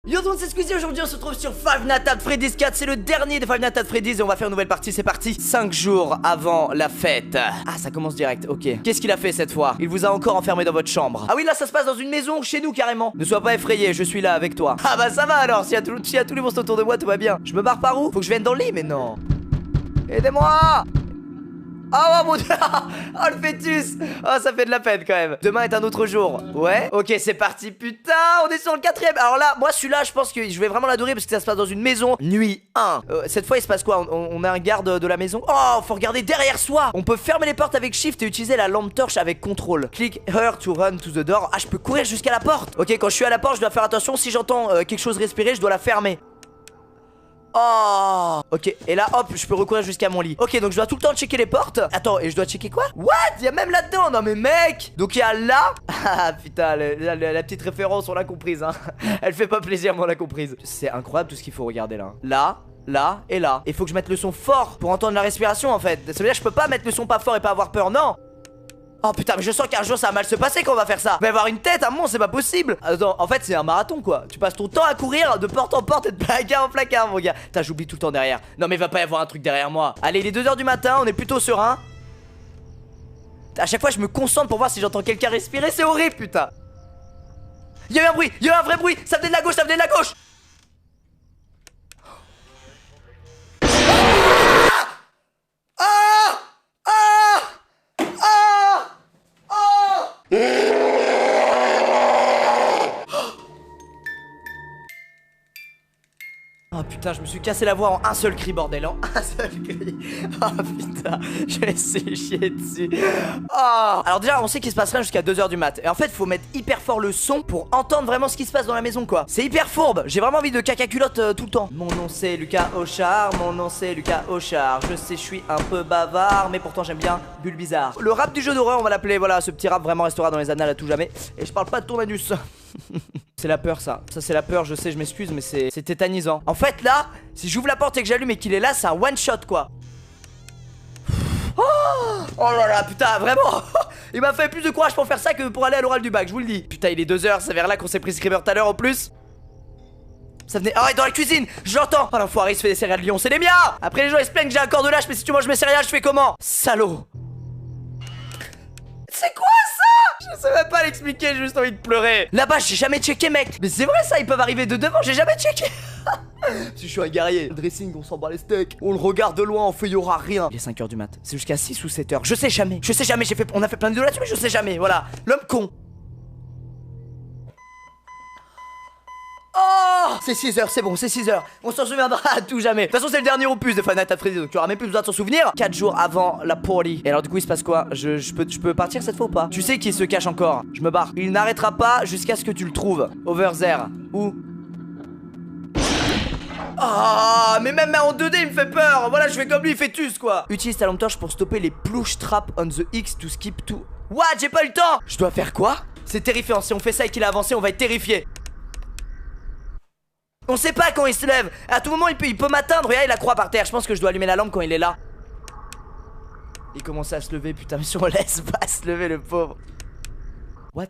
Yo tout le monde, c'est Squeezie. Aujourd'hui on se retrouve sur Five Nights at Freddy's 4. C'est le dernier de Five Nights at Freddy's et on va faire une nouvelle partie, c'est parti. 5 jours avant la fête. Ah, ça commence direct, ok. Qu'est-ce qu'il a fait cette fois? Il vous a encore enfermé dans votre chambre. Ah oui, là ça se passe dans une maison, chez nous carrément. Ne sois pas effrayé, je suis là avec toi. Ah bah ça va alors, s'il y a tous les monstres autour de moi, tout va bien. Je me barre par où? Faut que je vienne dans le lit, mais non. Aidez-moi! Oh mon dieu. Oh le fœtus. Oh ça fait de la peine quand même. Demain est un autre jour. Ouais. Ok c'est parti. Putain on est sur le 4ème. Alors là moi celui-là je pense que je vais vraiment l'adorer parce que ça se passe dans une maison. Nuit 1. Cette fois il se passe quoi? On a un garde de la maison. Oh faut regarder derrière soi. On peut fermer les portes avec shift et utiliser la lampe torche avec contrôle. Click here to run to the door. Ah je peux courir jusqu'à la porte. Ok quand je suis à la porte je dois faire attention. Si j'entends quelque chose respirer je dois la fermer. Oh. Ok et là hop je peux recourir jusqu'à mon lit. Ok donc je dois tout le temps checker les portes. Attends et je dois checker quoi? What? Il y a même là-dedans. Non mais mec. Donc il y a là. Ah putain la petite référence on l'a comprise hein. Elle fait pas plaisir mais on l'a comprise. C'est incroyable tout ce qu'il faut regarder là. Là et là. Il faut que je mette le son fort pour entendre la respiration en fait. Ça veut dire que je peux pas mettre le son pas fort et pas avoir peur. Non. Oh putain mais je sens qu'un jour ça va mal se passer quand on va faire ça. Il va y avoir une tête à mon c'est pas possible. Attends en fait c'est un marathon quoi. Tu passes ton temps à courir de porte en porte et de placard en placard mon gars. Putain j'oublie tout le temps derrière. Non mais il va pas y avoir un truc derrière moi. Allez il est 2h du matin on est plutôt serein. À chaque fois je me concentre pour voir si j'entends quelqu'un respirer. C'est horrible putain. Il y a eu un bruit. Il y a eu un vrai bruit. Ça venait de la gauche. Ça venait de la gauche. Oh putain je me suis cassé la voix en un seul cri bordel. En un seul cri. Oh putain je vais essayer chier dessus. Oh. Alors déjà on sait qu'il se passe rien jusqu'à 2h du mat. Et en fait faut mettre hyper fort le son pour entendre vraiment ce qui se passe dans la maison quoi. C'est hyper fourbe. J'ai vraiment envie de caca culotte tout le temps. Mon nom c'est Lucas Auchard. Mon nom c'est Lucas Auchard. Je sais je suis un peu bavard mais pourtant j'aime bien Bulle Bizarre. Le rap du jeu d'horreur on va l'appeler. Voilà ce petit rap vraiment restera dans les annales à tout jamais. Et je parle pas de ton anus. C'est la peur ça c'est la peur je sais je m'excuse mais c'est tétanisant. En fait là si j'ouvre la porte et que j'allume et qu'il est là c'est un one shot quoi. Oh là là putain vraiment. Il m'a fait plus de courage pour faire ça que pour aller à l'oral du bac je vous le dis. Putain il est 2h c'est vers là qu'on s'est pris Screamer tout à l'heure en plus. Ça venait. Ah ouais dans la cuisine j'entends. Oh l'enfoiré il se fait des céréales Lyon c'est les miens. Après les gens ils se plaignent que j'ai un corps de lâche mais si tu manges mes céréales je fais comment? Salaud. C'est quoi ça? Je sais même pas l'expliquer, j'ai juste envie de pleurer. Là-bas, j'ai jamais checké, mec. Mais c'est vrai ça, ils peuvent arriver de devant, j'ai jamais checké. Si je suis un guerrier, le dressing, on s'en bat les steaks. On le regarde de loin, on fait, y aura rien. Il est 5h du mat, c'est jusqu'à 6 ou 7h. Je sais jamais, on a fait plein de vidéos là-dessus, mais je sais jamais, voilà. L'homme con. Oh c'est 6h, c'est bon, c'est 6h. On s'en souviendra à tout jamais. De toute façon c'est le dernier opus de Five Nights at Freddy's. Donc tu auras même plus besoin de s'en souvenir. 4 jours avant la party. Et alors du coup il se passe quoi? Je peux partir cette fois ou pas? Tu sais qu'il se cache encore. Je me barre. Il n'arrêtera pas jusqu'à ce que tu le trouves. Over there. Où? Ah mais même en 2D il me fait peur. Voilà je fais comme lui, il fait tus quoi. Utilise ta lampe torche pour stopper les plush traps on the X to skip to. What? J'ai pas eu le temps. Je dois faire quoi? C'est terrifiant. Si on fait ça et qu'il a avancé on va être terrifié. On sait pas quand il se lève. À tout moment il peut m'atteindre. Regarde il a croix par terre. Je pense que je dois allumer la lampe quand il est là. Il commence à se lever. Putain mais si on laisse pas se lever le pauvre. What?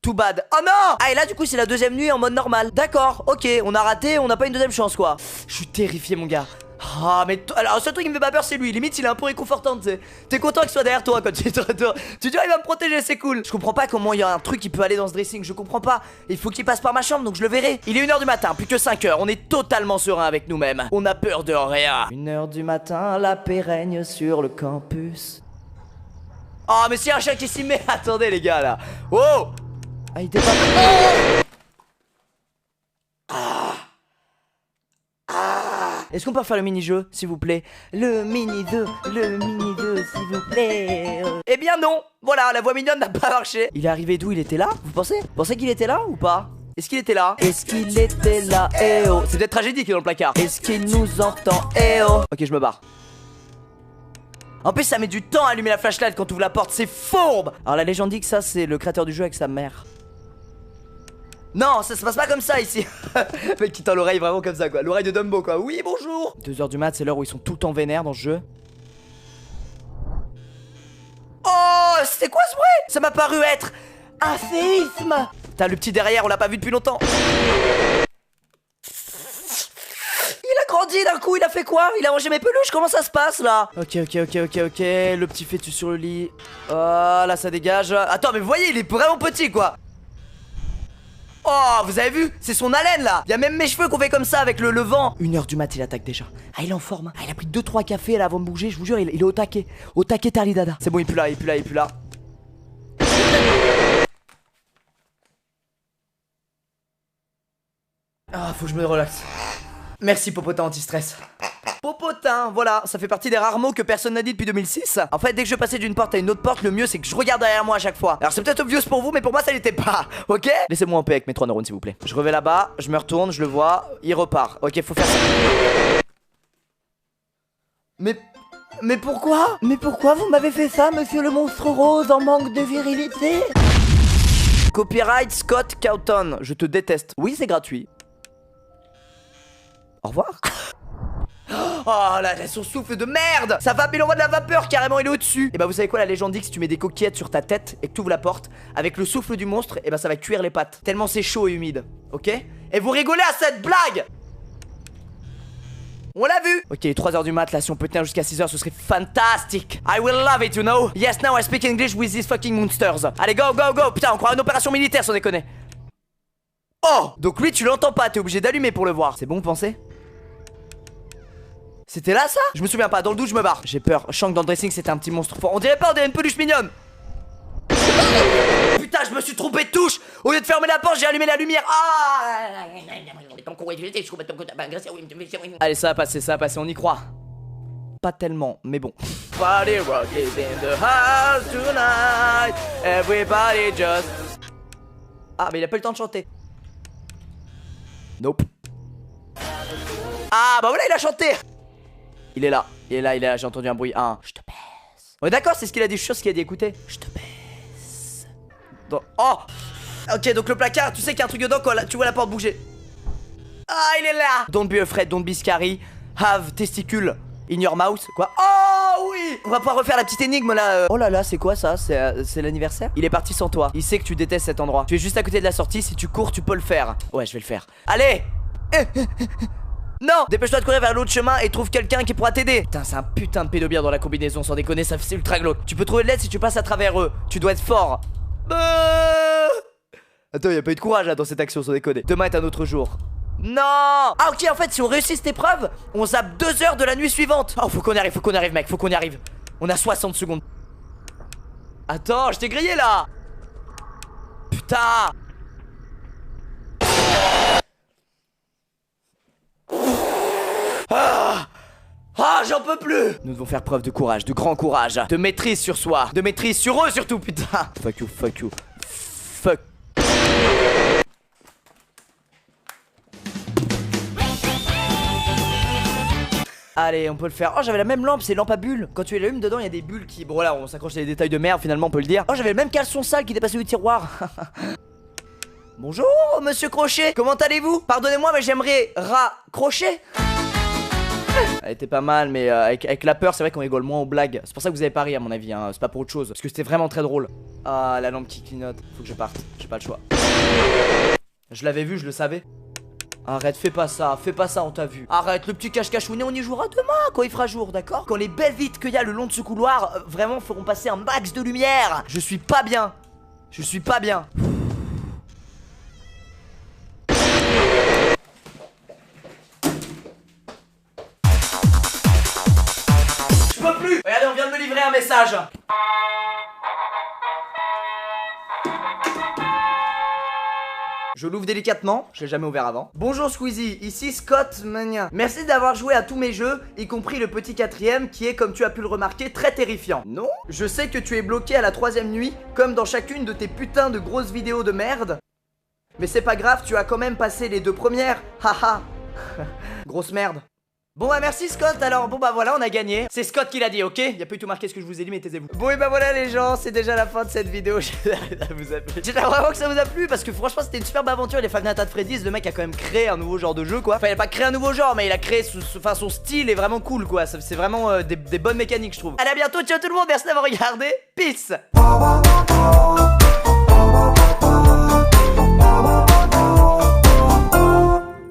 Too bad. Oh non. Ah et là du coup c'est la deuxième nuit en mode normal. D'accord ok on a raté. On n'a pas une deuxième chance quoi. Je suis terrifié mon gars. Ah mais alors ce truc qui me fait pas peur c'est lui. Limite il est un peu réconfortant tu sais. T'es content qu'il soit derrière toi quand tu te retournes. Tu dis oh, il va me protéger c'est cool. Je comprends pas comment il y a un truc qui peut aller dans ce dressing. Je comprends pas. Il faut qu'il passe par ma chambre donc je le verrai. Il est 1h du matin plus que 5h. On est totalement serein avec nous-mêmes. On a peur de rien. 1h du matin la paix règne sur le campus. Oh mais s'il y a un chien qui s'y met. Attendez les gars là. Oh. Ah il dépasse. Est-ce qu'on peut faire le mini-jeu, s'il vous plaît? Le mini-jeu, s'il vous plaît. Eh bien non. Voilà, la voix mignonne n'a pas marché. Il est arrivé d'où? Il était là? Vous pensez? Vous pensez qu'il était là ou pas? Est-ce qu'il était là? Est-ce qu'il était là? Eh oh. C'est peut-être tragédie qui est dans le placard. Est-ce qu'il nous entend? Eh oh. Ok, je me barre. En plus, ça met du temps à allumer la flashlight quand tu ouvres la porte. C'est fourbe. Alors la légende dit que ça, c'est le créateur du jeu avec sa mère. Non, ça se passe pas comme ça ici. Le mec qui tend l'oreille vraiment comme ça quoi. L'oreille de Dumbo quoi. Oui bonjour. 2h du mat c'est l'heure où ils sont tout le temps vénères dans ce jeu. Oh c'était quoi ce bruit? Ça m'a paru être un séisme. T'as le petit derrière on l'a pas vu depuis longtemps. ordi d'un coup, il a fait quoi? Il a mangé mes peluches, comment ça se passe là? Ok, le petit fœtus sur le lit. Oh, là ça dégage. Attends, mais vous voyez, il est vraiment petit quoi. Oh, vous avez vu? C'est son haleine là. Il y a même mes cheveux qu'on fait comme ça avec le vent. 1h du mat, il attaque déjà. Ah, il est en forme. Ah, il a pris 2-3 cafés là avant de bouger. Je vous jure, il est au taquet. Au taquet Tarlidada. C'est bon, il est plus là, il est plus là, il est plus là. Ah, faut que je me relaxe. Merci Popotin anti-stress. Popotin, voilà, ça fait partie des rares mots que personne n'a dit depuis 2006. En fait, dès que je passais d'une porte à une autre porte, le mieux c'est que je regarde derrière moi à chaque fois. Alors c'est peut-être obvious pour vous, mais pour moi ça l'était pas, ok? Laissez-moi en paix avec mes 3 neurones s'il vous plaît. Je reviens là-bas, je me retourne, je le vois, il repart. Ok, faut faire ça. Mais pourquoi? Mais pourquoi vous m'avez fait ça, monsieur le monstre rose en manque de virilité? Copyright Scott Cawthon, je te déteste. Oui, c'est gratuit. Au revoir. Oh là, son souffle de merde. Ça va, mais l'envoie de la vapeur, carrément, il est au-dessus. Et bah vous savez quoi, la légende dit que si tu mets des coquillettes sur ta tête et que tu ouvres la porte, avec le souffle du monstre, et bah ça va cuire les pattes. Tellement c'est chaud et humide, ok? Et vous rigolez à cette blague? On l'a vu. Ok, 3h du mat, là, si on peut tenir jusqu'à 6h, ce serait fantastique. I will love it, you know. Yes, now I speak English with these fucking monsters. Allez, go, go, go. Putain, on croit une opération militaire, sans déconner. Oh, donc lui, tu l'entends pas, t'es obligé d'allumer pour le voir. C'est bon, vous pensez? C'était là ça? Je me souviens pas, dans le doute je me barre. J'ai peur, je sens que dans le dressing c'était un petit monstre fort. On dirait pas, on dirait une peluche mignonne. Putain, je me suis trompé de touche. Au lieu de fermer la porte, j'ai allumé la lumière. Ah. Allez, ça va passer, on y croit. Pas tellement, mais bon. Party rock is in the house tonight. Everybody just... Ah, mais il a pas eu le temps de chanter. Nope. Ah, bah voilà, il a chanté. Il est là, j'ai entendu un bruit. Je te baisse. Ouais, d'accord, c'est ce qu'il a dit, je suis sûr ce qu'il a dit, écoutez. Je te baisse. Oh. Ok, donc le placard, tu sais qu'il y a un truc dedans quand tu vois la porte bouger. Ah, il est là. Don't be afraid, don't be scary. Have testicule in your mouth. Quoi? Oh oui. On va pouvoir refaire la petite énigme là. Oh là là, c'est quoi ça? C'est l'anniversaire? Il est parti sans toi. Il sait que tu détestes cet endroit. Tu es juste à côté de la sortie, si tu cours, tu peux le faire. Ouais, je vais le faire. Allez. Non, dépêche-toi de courir vers l'autre chemin et trouve quelqu'un qui pourra t'aider. Putain, c'est un putain de pédobien dans la combinaison, sans déconner, ça c'est ultra glauque. Tu peux trouver de l'aide si tu passes à travers eux. Tu dois être fort. Attends, y a pas eu de courage là dans cette action, sans déconner. Demain est un autre jour. Non. Ah ok, en fait si on réussit cette épreuve, on zappe 2 heures de la nuit suivante. Oh, faut qu'on arrive mec, faut qu'on y arrive. On a 60 secondes. Attends, je t'ai grillé là. Putain. Ah, j'en peux plus. Nous devons faire preuve de courage, de grand courage, de maîtrise sur soi, de maîtrise sur eux surtout, putain. Fuck you, fuck you. Fuck. Allez, on peut le faire. Oh, j'avais la même lampe, c'est lampe à bulles. Quand tu l'allumes dedans, il y a des bulles qui... Bon voilà, on s'accroche à des détails de merde, finalement on peut le dire. Oh, j'avais le même caleçon sale qui dépassait du tiroir. Bonjour, monsieur Crochet. Comment allez-vous? Pardonnez-moi, mais j'aimerais raccrocher. Elle était pas mal, mais avec la peur, c'est vrai qu'on rigole moins aux blagues. C'est pour ça que vous avez pas ri, à mon avis, hein. C'est pas pour autre chose. Parce que c'était vraiment très drôle. Ah, la lampe qui clignote. Faut que je parte. J'ai pas le choix. Je l'avais vu, je le savais. Arrête, fais pas ça, on t'a vu. Arrête, le petit cache-cachounet, on y jouera demain quand il fera jour, d'accord? Quand les belles vitres qu'il y a le long de ce couloir, vraiment feront passer un max de lumière. Je suis pas bien. Je suis pas bien. Je peux plus. Regardez, on vient de me livrer un message. Je l'ouvre délicatement, je l'ai jamais ouvert avant. Bonjour Squeezie, ici Scott Mania. Merci d'avoir joué à tous mes jeux, y compris le petit 4ème qui est, comme tu as pu le remarquer, très terrifiant. Non? Je sais que tu es bloqué à la 3ème nuit, comme dans chacune de tes putains de grosses vidéos de merde. Mais c'est pas grave, tu as quand même passé les 2 premières. Haha. Grosse merde. Bon bah merci Scott, alors bon bah voilà on a gagné. C'est Scott qui l'a dit, ok? Y a pas eu tout marqué ce que je vous ai dit, mais taisez-vous. Bon et bah voilà les gens, c'est déjà la fin de cette vidéo. J'espère vraiment que ça vous a plu, parce que franchement c'était une superbe aventure. Les Five Nights at Freddy's, le mec a quand même créé un nouveau genre de jeu quoi. Enfin il a pas créé un nouveau genre, mais il a créé son style est vraiment cool quoi. C'est vraiment des bonnes mécaniques je trouve. Allez à bientôt, ciao tout le monde, merci d'avoir regardé. Peace.